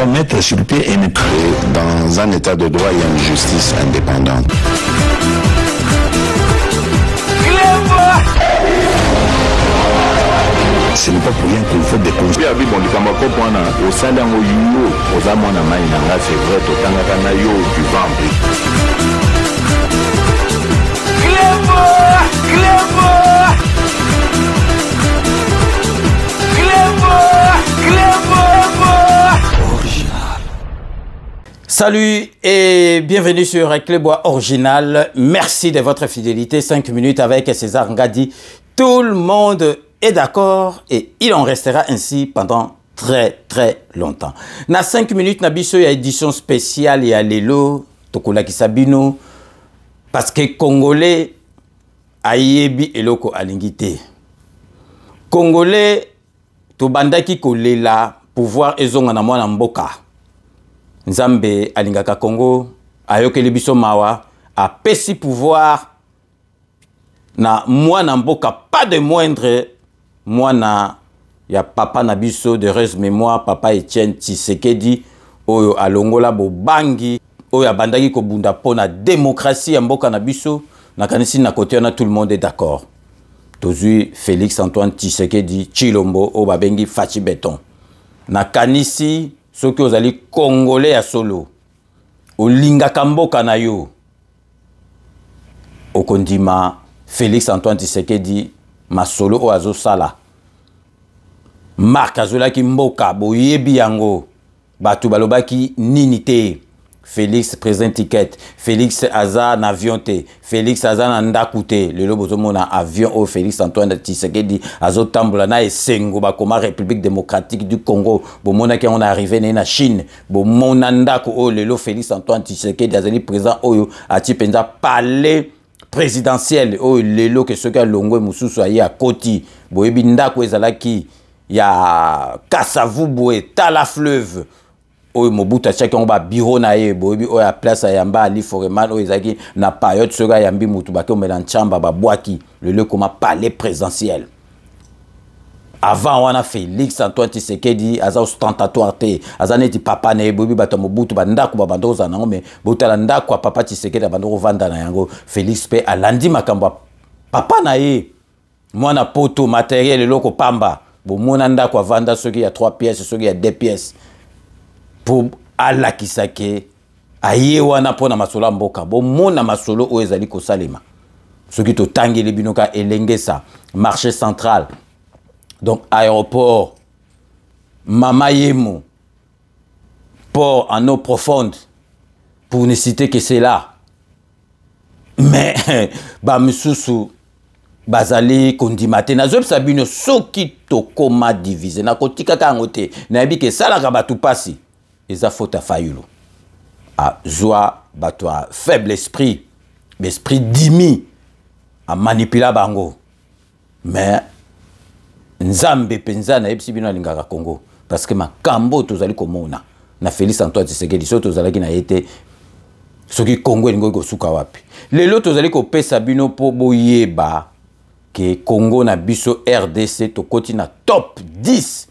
doit mettre sur pied et dans un état de droit, il y a une justice indépendante. Ce n'est pas pour rien qu'il faut des conseils. Salut et bienvenue sur Clébois Original. Merci de votre fidélité. 5 minutes avec César Ngadi. Tout le monde est d'accord et il en restera ainsi pendant très longtemps. Na 5 minutes, Nabiso, il y a édition spéciale, il y a Lelo, Tokola Kisabino, parce que Congolais, Ayebi Eloko Alingite. Congolais, Tobandaki Kolela, pouvoir ezonga na mwana mboka. Nzambe alingaka Congo, ayokeli biso mawa, a pesi pouvoir na mwana mboka, pas de moindre mwana ya papa nabiso de heureuse mémoire, papa Etienne Tshisekedi, oyo alongola bobangi, oyo abandaki ko bunda pona démocratie ya mboka nabiso, na kanisi na côté na tout le monde est d'accord. Tozui Félix Antoine Tshisekedi Tshilombo o babengi Fachi Beton. Na kanisi soki ozali congolais ya solo, olingaka mboka na yo, okondima Félix Antoine Tshisekedi masolo o azo sala. Marc azolaki mboka boyebi yango, batu balobaki nini te. Félix présent ticket, Félix aza na avion te, Félix aza na ndaku te. Lelo bozomona avion o Félix Antoine Tshisekedi azo tambola na esengo bakoma République démocratique du Congo. Bomona ki on arrivé na Chine, bomona ndaku o lelo Félix Antoine Tshisekedi azali présent oyo ati penza palais présidentiel o lelo ke soki alongwe mususu aye akoti boyebi ndaku ezalaki ya Kasavubu Tala fleuve. Oyo Mobutu achaki on ba bureau na ye boyebi oyo a place ayamba ali foreman oyo ezaki na période soka yambi mutu bake omela nchamba ba bwaki le koma palais présidentiel. Avant wana Félix Antoine Tshisekedi aza ostentatoire te, aza neti papa na ye boyebi bato Mobutu bandako ba bandoko za nango me botala ndako papa Tshisekedi bandoko vanda na yango. Félix pe alandi makambo papa na ye mwana poto matériel loko pamba bomona ndako vanda soki ya 3 pièces soki ya 2 pièces. Pour alakisake aye wana pona masolo mboka bomona masolo o ezali ko salema soki to tangeli binoka elengesa marché central, donc aéroport Mama Yemo, port en eau profonde, pour ne citer que c'est là. Mais ba misusu bazali kondimate na zob sabino soki to koma divisé na kotika kangote na yebike salaka batu pasi eza faute à fayulu a joie bato a faible esprit, l'esprit dimi a manipula bango. Mais nzambe penza na yebisi bino alingaka Congo parce que makambo tozali komona na Félix Antoine Tshisekedi so tozalaki na yete soki Congo elingo ko suka wapi lelo tozali ko pesa bino po boyeba que Congo na biso RDC to koti na top 10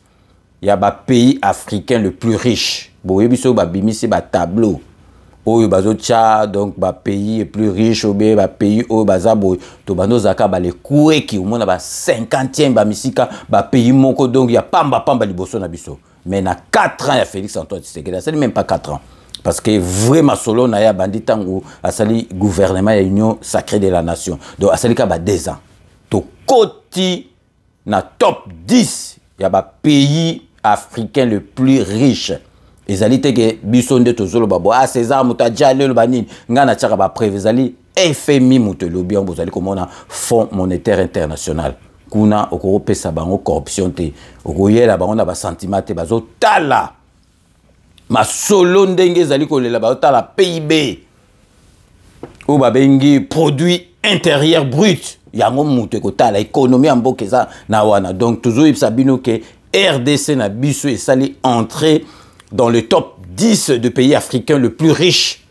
ya ba pays africain le plus riche. Boye biso ba bimisi ba tableau oyo bazo tcha donc ba pays plus riche obe ba pays oyo bazabo to bando zaka ba le kueki omona ba 50e ba misika ba pays moko donc ya pamba liboso na biso. Mais na 4 ans ya Félix Antoine Tshisekedi, ça même pas 4 ans parce que vraiment solo na ya banditango asali gouvernement ya union sacrée de la nation. Donc asali ka ba 2 ans to koti na top 10 ya ba pays africain le plus riche. Ezali teke biso nde tozolo babo a César mutaja lelo banini ngana tshaka ba prévezali FMI mutelobi on bozali komona Fonds monétaire international kuna okopesa bango corruption te okoyela bango na ba sentiment te bazo tala masolo ndenge ezali kolela bazo tala PIB o babengi produit intérieur brut yango mutu kotala économie ya mboka eza na wana. Donc toujours ibsa bino ke RDC na biso esali entrer dans le top 10 de pays africains le plus riche.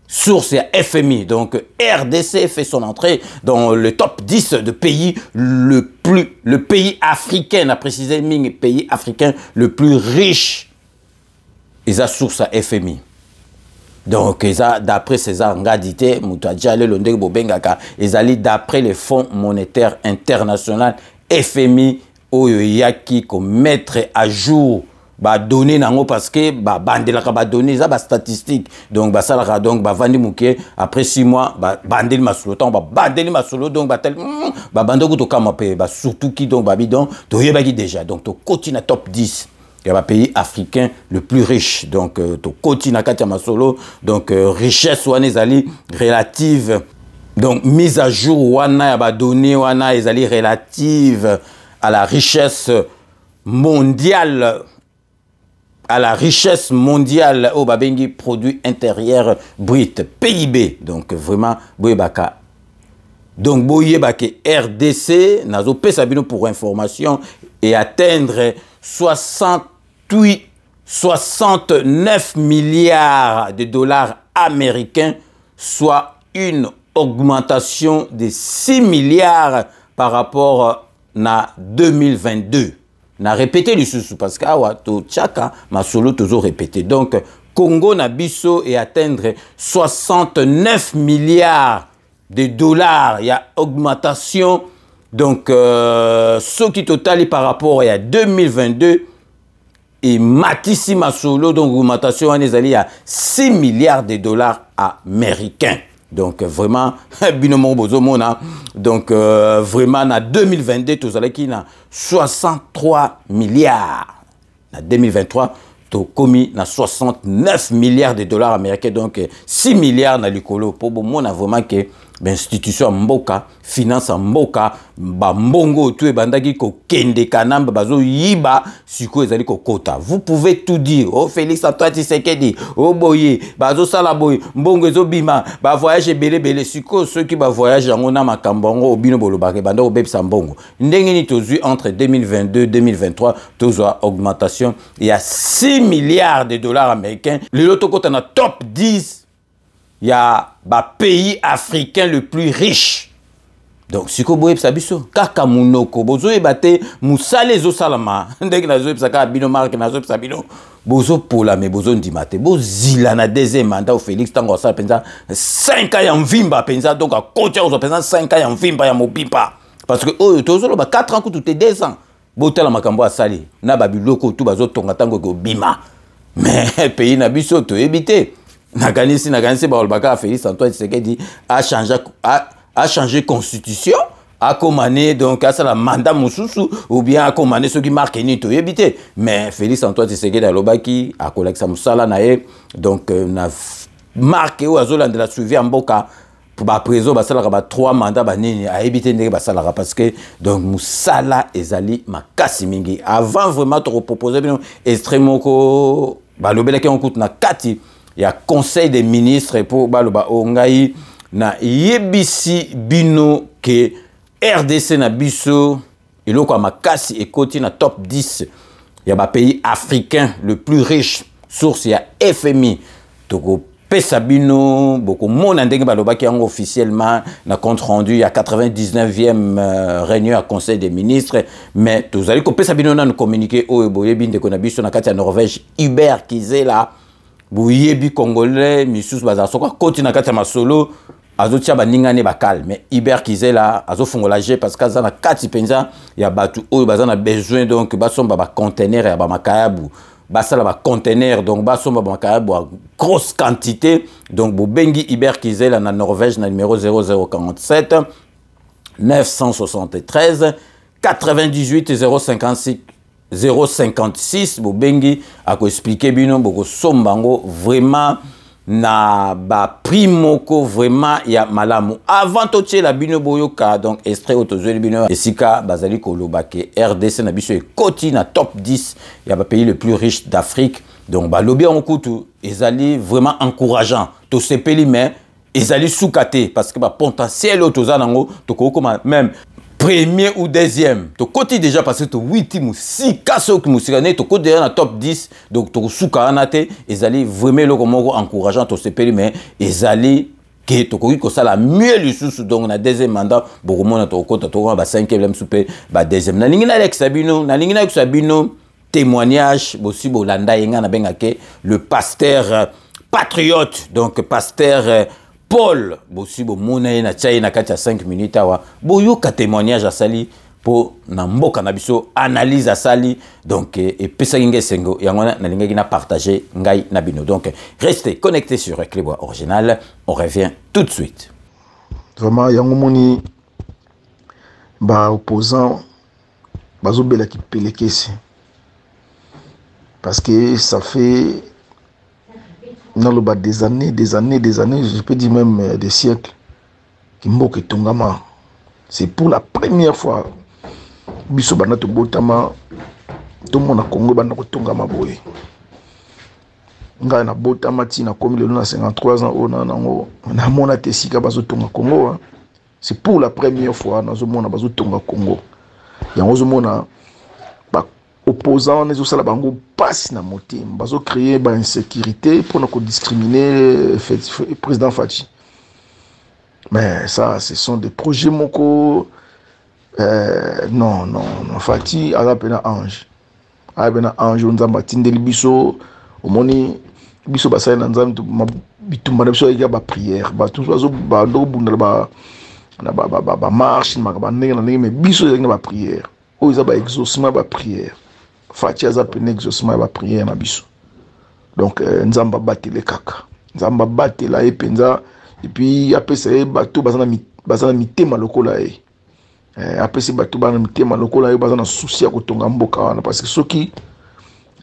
Source à FMI. Donc RDC fait son entrée dans le top 10 de pays le pays africain, a précisé Ming, pays africain le plus riche. eza source à FMI. Donc, d'après César Ngadité, Moutadjale, Londek Bobengaka, ezali d'après le Fonds monétaire international, FMI, Oyoyaki, comme mettre à jour, ba donner nango parce que ba bandelaka ba donner ça ba statistique. Donc ba salaka donc ba vandi muke après 6 mois ba bandeli masolo temps ba bandeli masolo donc ba tel ba bandoko to kama pe ba surtout qui donc ba bidon to yebaki déjà. Donc to continue top 10. Il y a un pays africain le plus riche. Donc, to koti na kati ya masolo. Donc, richesse wana ezali relative. Donc, mise à jour wana ya ba données wana ezali relative à la richesse mondiale. À la richesse mondiale au babengi produit intérieur brut, PIB. Donc, vraiment, boyebaka. Donc, boyebaka RDC, nazo pesa bino pour information et atteindre 69 milliards de dollars américains, soit une augmentation de 6 milliards par rapport à 2022. On a répété le sous parce que chaka ma solo toujours répété. Donc Congo na biso et atteindre 69 milliards de dollars. Il y a augmentation. Donc ce qui total par rapport à 2022 et Matissi Masolo, donc augmentation en Ezali à 6 milliards de dollars américains. Donc vraiment, binomo bozomona. Donc vraiment, en 2022, tout ça qui a 63 milliards. En 2023, tout commis na 69 milliards de dollars américains. Donc 6 milliards na likolo. Pour bon, on a vraiment que l'institution mboka, finance mboka, ba mbongo tout et bandaki ko kende kanamba bazo yiba siko ezali ko kota. Vous pouvez tout dire. Oh Félix Antoine Tshisekedi, oh boye, bazo sala boye, mbongo ezo bima, ba voyage belé belé siko ceux qui ba voyage yango na makambongo obino bolobake banda obebisa mbongo. Ndenge ni tozui entre 2022 2023 tozwa augmentation il y a 6 milliards de dollars américains. Le loto kota na top 10. Il y a un pays africain le plus riche. Donc, si vous voyez ça, kaka munoko, bozo ebate musale zo salama. Ndenge na zo ebsaka bino marque na zo ebsabino. Bozo pola me bozo ndimate. Bozila na deuxième mandat au Félix tango sa penza 5 ans ya mvimba penza donc à côté on penza 5 ans ya mvimba ya mobimba. Parce que oh tozo lo ba 4 ans tout 2 ans. Botala makambo asali na babiloko tout bazo tonga tango ko bima. Mais pays na biso to ebité. Naganisi Baolbaka Félix Antoine Tshisekedi a changé constitution, a commandé donc à ça la mandat Moussousou ou bien a commandé ceux qui marquent ni to éviter. Mais Félix Antoine Tshisekedi a lobaki a collègue Samoussala nae donc na marqué ou azola de la suivi en boka pour ba préso ba sala ba 3 mandats ba nini a éviter ndenge ba sala parce que donc Moussala ezali makasi mingi avant vraiment te proposer extrêmement ko ba lobela ki on coûte na kati. Il y a conseil des ministres pour Baloba Ongaï na yebisi bino que RDC na biso iloko amakasi ekoti na top 10. Il y a un pays africain le plus riche source il y a FMI toko pesa bino beaucoup monde ndenge baloba ki yango officiellement na compte rendu il y a 99e réunion à conseil des ministres mais tozali ko pesa bino na communiquer o boyebi ndeko na biso na kati ya Norvège Hubert Kizela Bouyebi Congolais, Missous Bazasoka, continue à masolo, azo tia baningane bakal, mais Hubert Kizela, azo fongolage parce que zana kati penza, ya batu o bazana besoin donc basomba ba conteneur ya ba makayabu, basala ba conteneur donc basomba ba makayabu grosse quantité, donc bobengi Hubert Kizela na Norvège na numéro 0047 973 98 056 056 bobengi ako expliquer bino boko sombango vraiment na ba primoko vraiment ya malamu avant totie la bino boyoka donc extrait autozeli bino esika bazali kolobake RDC na biso e koti na top 10 ya ba pays le plus riche d'Afrique donc ba lobby en kutu ezali vraiment encourageant to sepeli mais ezali soukate parce que ba potentiel autozanango to kokoma même premier ou deuxième, tu côté déjà parce que tu 8 ou 6 cas qui musicané, tu côté déjà dans top 10, donc tu souka anate, ils allaient vraiment le comment encourageant tu sais mais ils allaient que tu connais que ça la mieux le sous donc na deuxième mandat, beaucoup monde tu côté tu ba 5e souper, ba deuxième. Na lingina Alex Sabino, na lingina Alex Sabino, témoignage aussi bolanda yenga na bengake le pasteur patriote donc pasteur Paul bosi bo mona na tchai na kati ya 5 minutes awa boyoka témoignage asali po na mboka na biso analyse asali donc et pesa nge sengo yangona na linga na partager ngai na bino donc restez connectés sur Clébois Original, on revient tout de suite. Vraiment yango moni ba opposant bazo bela ki pelekesi parce que ça fait des années, je peux dire même des siècles, qui mboke tongama. C'est pour la première fois, biso banato botama, tout le monde a Congo banato tongama boy. Nga na botama ti na komi le 53 ans on na mona tesika bazo tonga Congo. C'est pour la première fois nazo mona bazo tonga Congo. Yango mona opposants les osala bango passe na moté bazo créer ba insécurité pour ne discriminer le président Fachi. Mais ça ce sont des projets moko non Fachi ala pena ange nzamba tindeli biso omoni biso basala na nzambe bitumba na biso ya ba prière ba tout bazo ba ndo bunda ba marche ba ndenge na ndenge mais biso ya ba prière o za ba exaucement ba prière Fachi aza pene exaucement ba prière na biso. Donc nzamba batele kaka. Nzamba batela e penza et puis apesa e bato bazana mitema lokola e. Apesa bato bazana mitema lokola e bazana souci ya kotonga mboka wana parce que soki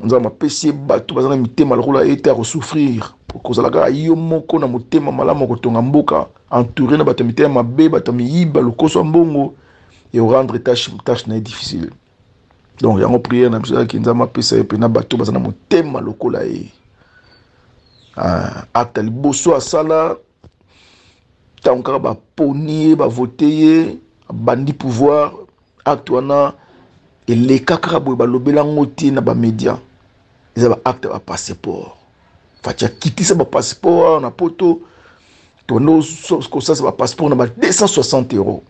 nzamba pesi bato bazana mitema lokola e ta souffrir pour cause la yo moko na motema malamu kotonga mboka entouré na bato mitema mabe bato miyiba lokoso mbongo et rendre tâche na difficile. Donc yango prière na biso ki nzama pesa e pena bato bazana motema lokola e acte liboso asala tanka ba ponier ba voter bandi pouvoir acte wana et les kakra boy ba lobela ngoti na ba média ils ba acte ba passeport fatia quitter ça ba passeport na poto tono ko ça ba passeport na ba 260 €.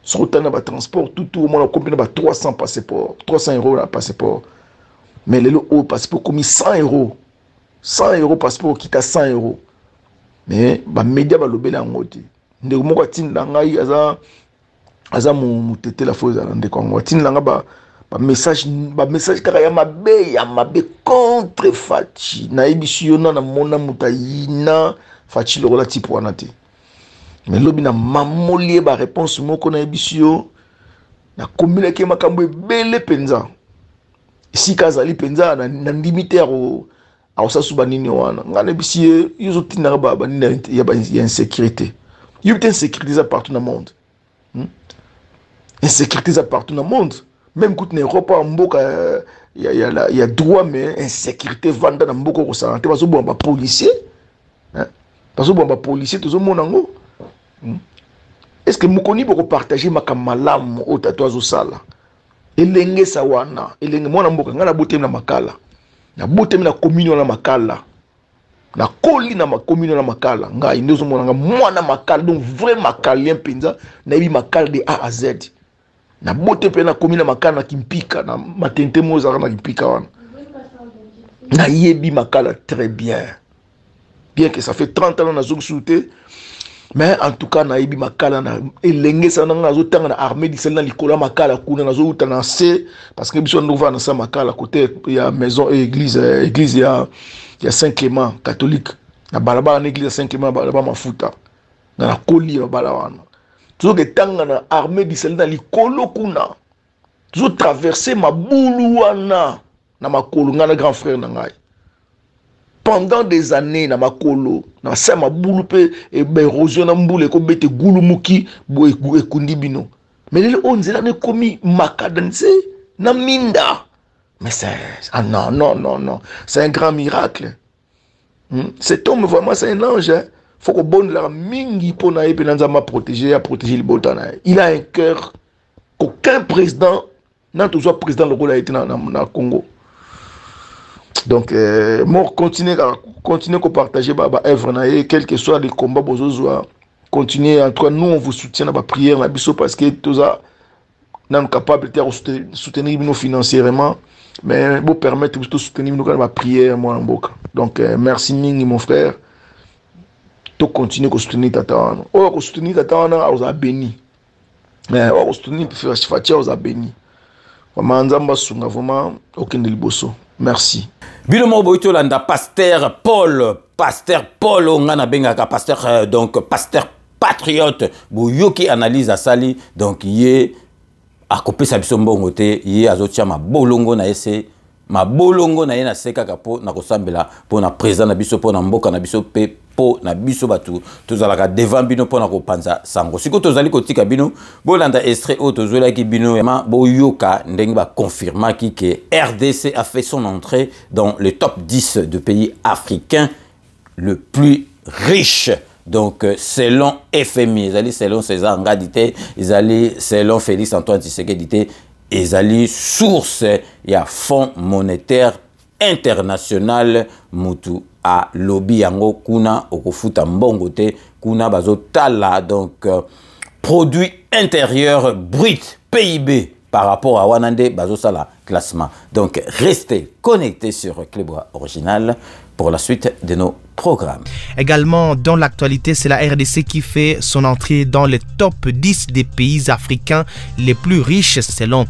Sur le transport, tout le monde a compris 300 passeports, 300 € le passeport. Mais le passeport commis 100 €. 100 € passeport qui t'a 100 €. Mais les médias vont le ngoti. Ndeko moko tinda ngai aza mu tete la fausse alande ko ngoti tinda nga ba message kaka ya mabe contre Fachi. Na ebisio na mona mutayina Fachi lokola tipo wana te. Mais lobi na mamolie ba réponse moko na ebisio na komila ke makambo ebele penza si kazali penza na ndimite a sasuba nini wana ngana ebisie yuzo tinara ba nini ya insécurité yubite insécurité partout dans le monde insécurité partout dans le monde même quand na Europe en mboka ya droit mais insécurité vanda na mboka ko santé bazo bomba policier bazo bomba policier tozo monango. Est-ce que mukoni boko partager makamalamu o tatouazo sala elenge sawana elenge mwana mboka ngana botem na makala na botem na commune na makala na koli na commune na makala nga indezo mwana mwana makala donc vrai makalien penza na bi makala de A à Z na botem pe na commune na makala na kimpika na matente moza na kimpika wana na yebi makala très bien que ça fait 30 ans na zone souté. Mais en tout cas, na ibi makala na elenge sana nga zo tanga na armée di sel na likola makala kuna na zo utana C parce que biso ndova na sa makala côté ya maison et église ya Saint-Clément catholique na balabala na église ya Saint-Clément balabala mafuta na koli ya balawana zo ke tanga na armée di sel na likolo kuna zo traverser mabulu wana na makolo nga na grand frère na ngai pendant des années na makolo na sama bulu pe e érosion na mbule ko bete gulu muki bo ekundi bino mais les onzela ne komi makadanse na minda mais c'est non c'est un grand miracle. Cet homme vraiment c'est un ange faut que bonne la mingi pona e penanza ma protéger le botana il a un cœur qu'aucun président n'a toujours président le rôle a été na Congo. Donc, moi, continuer à partager ma œuvre, quel que soit les combats, continuer, en tout cas, nous, on vous soutient dans la prière, parce que tout ça, non capable de soutenir nous financièrement, mais pour permettre de soutenir nous quand ma prière moi en boca. Donc merci Mingi mon frère. Tu continues à soutenir Tata. On soutenir Tata on a béni. Mais on soutenir Fatia on a béni. Vraiment nzamba sunga vraiment aucun de liboso. Merci. Bilomo boito landa pasteur Paul ongana bengaka pasteur donc pasteur patriote boyoki analyse à sali donc yé a copé sa biso mbongo te yé azotia ma bolongo na ese ma bolongo na ye na seka kapo na kosambela po na président na biso po na mboka na biso pe po na biso batu tozalaka devant bino po na kopanza sango siko tozali kotika bino bolanda extrait o tozola ki bino ma boyoka ndenge ba confirma ki que RDC a fait son entrée dans le top 10 de pays africains le plus riche. Donc, selon FMI, ils allaient selon César Ngadité, ils allaient selon Félix Antoine Tshisekedi, ils allaient source et à Fonds monétaire international mutu a lobby yango kuna okofuta mbongote kuna bazotala donc produit intérieur brut PIB par rapport à Wanande bazosala classement. Donc, restez connectés sur Clébra Original pour la suite de nos programmes. Également, dans l'actualité, c'est la RDC qui fait son entrée dans le top 10 des pays africains les plus riches selon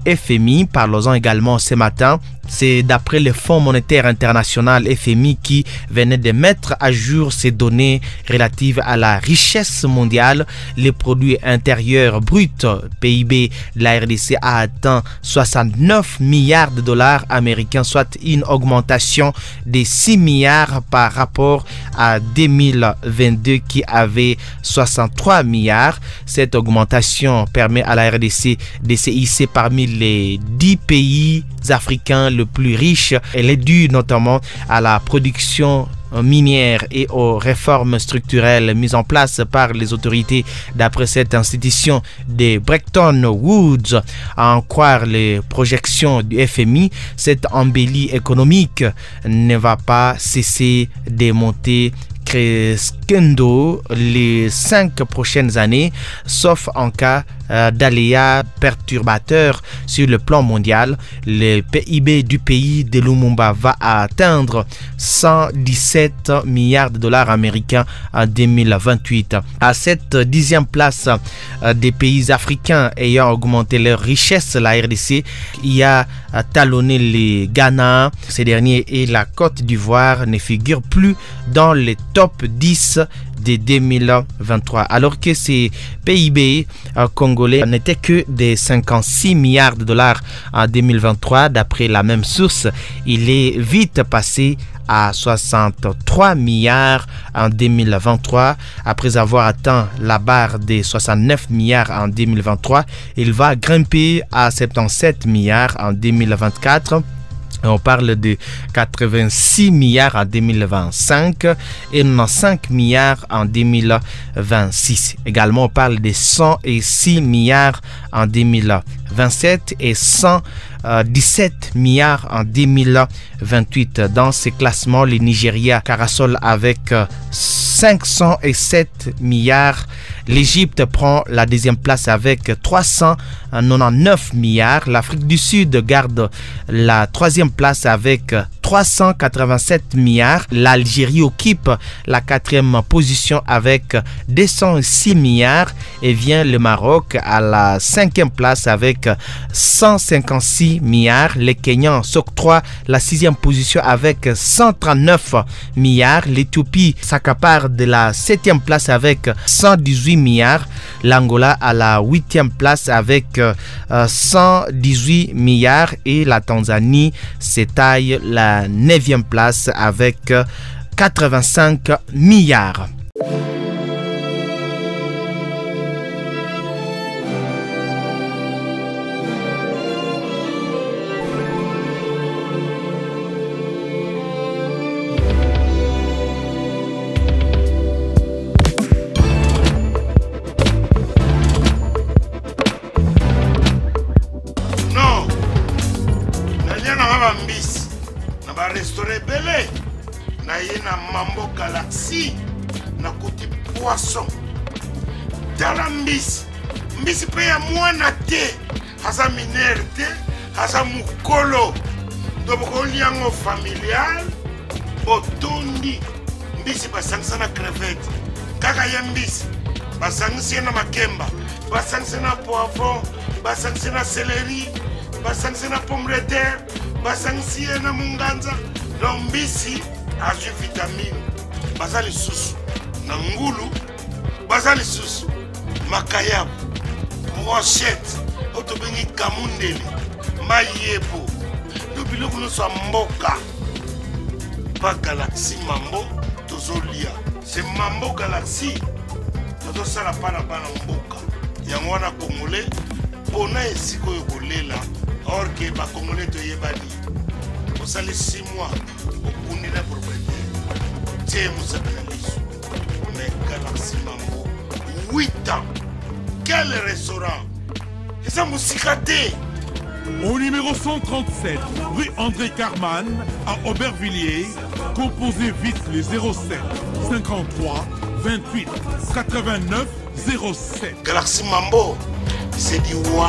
FMI. Parlons-en également ce matin. C'est d'après le Fonds monétaire international FMI qui venait de mettre à jour ces données relatives à la richesse mondiale. Le produit intérieur brut PIB de la RDC a atteint 69 milliards de dollars américains, soit une augmentation de 6 milliards par rapport à 2022 qui avait 63 milliards. Cette augmentation permet à la RDC de se hisser parmi les 10 pays africains le plus riche. Elle est due notamment à la production minière et aux réformes structurelles mises en place par les autorités d'après cette institution de Bretton Woods. À en croire les projections du FMI, cette embellie économique ne va pas cesser de monter crescendo les 5 prochaines années, sauf en cas d'aléas perturbateurs sur le plan mondial. Le PIB du pays de Lumumba va atteindre 117 milliards de dollars américains en 2028. À cette 10e place des pays africains ayant augmenté leur richesse, la RDC y a talonné les Ghana. Ces derniers et la Côte d'Ivoire ne figurent plus dans les top 10 de 2023, alors que ces PIB congolais n'étaient que de 56 milliards de dollars en 2023. D'après la même source, il est vite passé à 63 milliards en 2023. Après avoir atteint la barre des 69 milliards en 2023, il va grimper à 77 milliards en 2024. On parle de 86 milliards en 2025 et 95 milliards en 2026. Également, on parle de 106 milliards en 2027 et 117 milliards en 2028. Dans ces classements, le Nigeria caracole avec 507 milliards. L'Égypte prend la 2e place avec 399 milliards. L'Afrique du Sud garde la 3e place avec 387 milliards. L'Algérie occupe la 4e position avec 206 milliards. Et vient le Maroc à la 5e place avec 156 milliards. Le Kenya s'octroie la 6e position avec 139 milliards. L'Éthiopie s'accapare de la 7e place avec 118 milliards. L'Angola à la 8e place avec 118 milliards. Et la Tanzanie s'étaille la 9e place avec 85 milliards. Mambo Galaxy na kuti poisson dans la mbisi pe ya mwana te aza minere te aza mokolo to bokoliango familial botondi mbisi basangisa na crevette kaka ye mbisi basangisi ye na makemba basangisi na poivron basangisi na céleri basangisi na pomme de terre basangisi ye na munganza na mbisi azwi vitamine baza lisusu na ngulu baza lisusu makayabu brochette oyo tobengi kamundele mayebo to biloko nyonso ya mboka pa galaxie mambo tozolia se mambo galaxie tozosala mpa na bana mboka yango wana congolais mpona esika oyo kolela or ke bacongolais toyebani osali 6 mois okundi na propriétaire tie mosapi na liso mais galaxie mambo 8 ans quel restaurant eza mosika te. Au numéro 137, rue André Carman, à Aubervilliers, composez vite les 07 53 28 89 07. Galaxie Mambo, c'est du wow.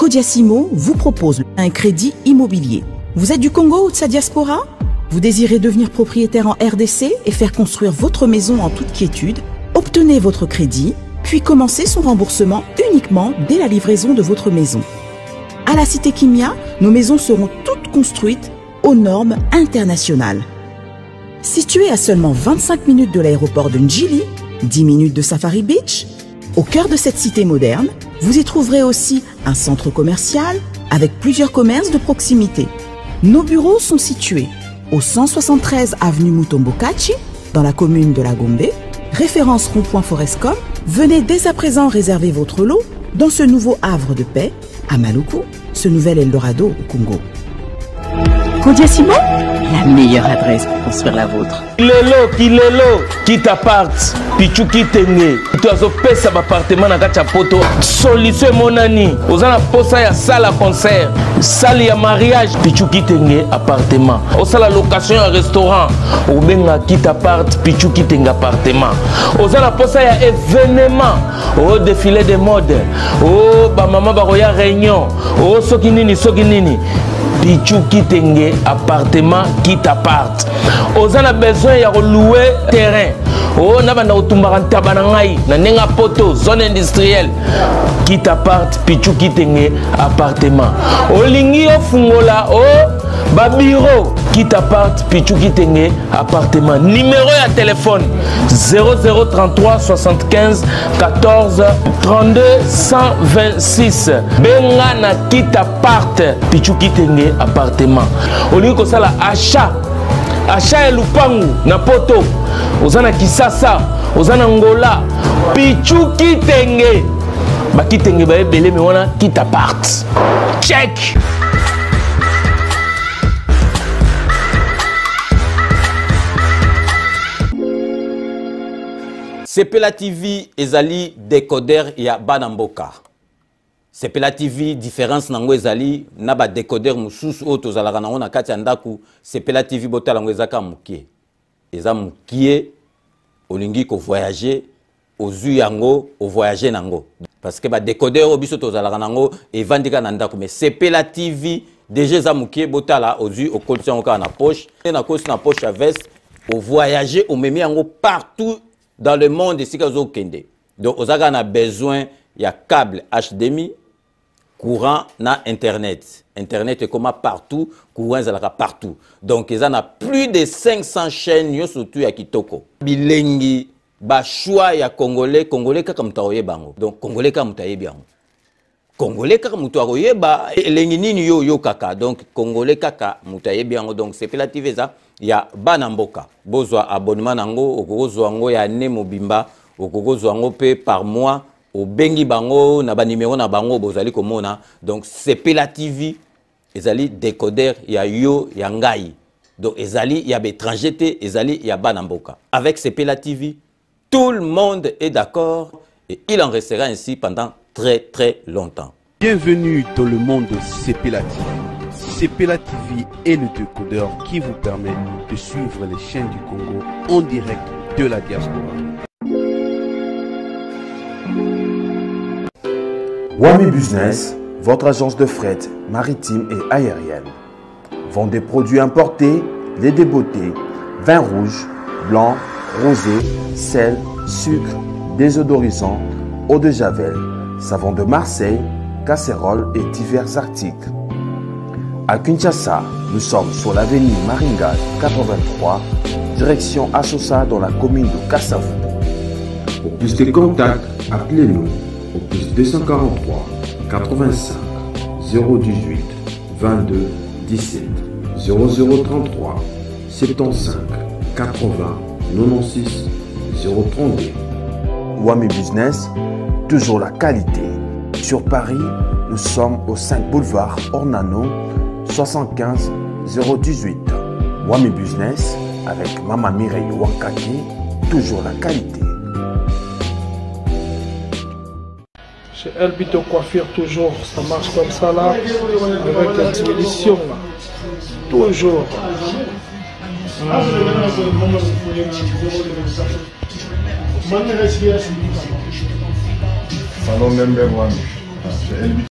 Codiasimo vous propose un crédit immobilier. Vous êtes du Congo ou de sa diaspora? Vous désirez devenir propriétaire en RDC et faire construire votre maison en toute quiétude? Obtenez votre crédit, puis commencez son remboursement uniquement dès la livraison de votre maison. À la Cité Kimia, nos maisons seront toutes construites aux normes internationales. Située à seulement 25 minutes de l'aéroport de Njili, 10 minutes de Safari Beach, au cœur de cette cité moderne, vous y trouverez aussi un centre commercial avec plusieurs commerces de proximité. Nos bureaux sont situés au 173 avenue Mutombokachi, dans la commune de La Gombe, référence rond-point Forescom. Venez dès à présent réserver votre lot dans ce nouveau havre de paix à Maluku, ce nouvel Eldorado au Congo. Codiasimo, la meilleure adresse pour construire la vôtre. Kilelo, quitte appart, pichu kitenge. Tu as opé appartement na kacha poto. Solution monani. Ozana posa ya salle concert, salle ya mariage, pichu kitenge appartement. Osala location ya restaurant, obenga quitte appart, pichu kitenge appartement. Ozana posa ya événement, au défilé de mode, oh ba mama ba roya réunion, oh soki nini. Pichu kitenge appartement quitte appart. Ozana besoin ya louer terrain. Oh na bana otumbaka tabana ngai na nenga poto zone industrielle. Quitte appart pichu kitenge appartement. Olingi ofungola oh ba bureau quitte appart pichu kitenge appartement. Numéro ya téléphone 0033 75 14 32 126. Benga na quitte appart pichu kitenge appartement. Olingi ko sala achat et lupangu na poto. Ozana Kisasa, ozana Ngola, pichu kitenge. Ba kitenge ba ebele me wana kita part. Check. Sepela TV ezali décodeur ya Banamboka. Sepela TV différence nango ezali na ba décodeur mususu oto zalaka nango na kati ya ndaku. Sepela TV botala ngo ezaka mukie. Eza mukie olingi ko voyager ozu yango o voyager nango parce que ba décodeur obiso to zalaka nango evandika na ndako mais Sepela TV déjà eza mukie botala ozu o kolisi yango na poche et na kosi na poche à veste o voyager o memi yango partout dans le monde ici kazo kende. Donc ozaka na besoin ya câble HDMI courant na internet. Internet est comme partout, courant est partout. Donc ils en a plus de 500 chaînes yo surtout ya kitoko. Bilengi ba choix ya congolais kaka mutaoye bango. Donc congolais kaka mutaye bango. Congolais kaka mutaoye ba elengi nini yo kaka. Donc congolais kaka mutaye bango. Donc c'est Sepela TV ça ya Banamboka. Bozwa abonnement nango okozwa ngo ya ne mobimba okozwa ngo pe par mois. Au bengi bango na ba numéro na bango bozali komona. Donc Sepela TV ezali décodeur ya yo ya ngai. Donc ezali ya étranger te ezali ya Banamboka. Avec Sepela TV, tout le monde est d'accord et il en restera ainsi pendant très longtemps. Bienvenue dans le monde de Sepela TV. Sepela TV est le décodeur qui vous permet de suivre les chaînes du Congo en direct de la diaspora. Wami Business, votre agence de fret maritime et aérienne. Vend des produits importés, lait de beauté, vin rouge, blanc, rosé, sel, sucre, désodorisant, eau de javel, savon de Marseille, casseroles et divers articles. À Kinshasa, nous sommes sur l'avenue Maringa 83, direction Assosa dans la commune de Kassavu. Pour plus de contacts, appelez-nous au plus 243 85 018 22 17 0033 75 80 96 032. Wami Business, toujours la qualité. Sur Paris, nous sommes au 5 boulevard Ornano 75 018. Wami Business avec Mama Mireille Wankaki, toujours la qualité. Chez Elbito Coiffure, toujours, ça marche comme ça là, avec la expédition là. Toujours. Salon Member One. Chez Elbito.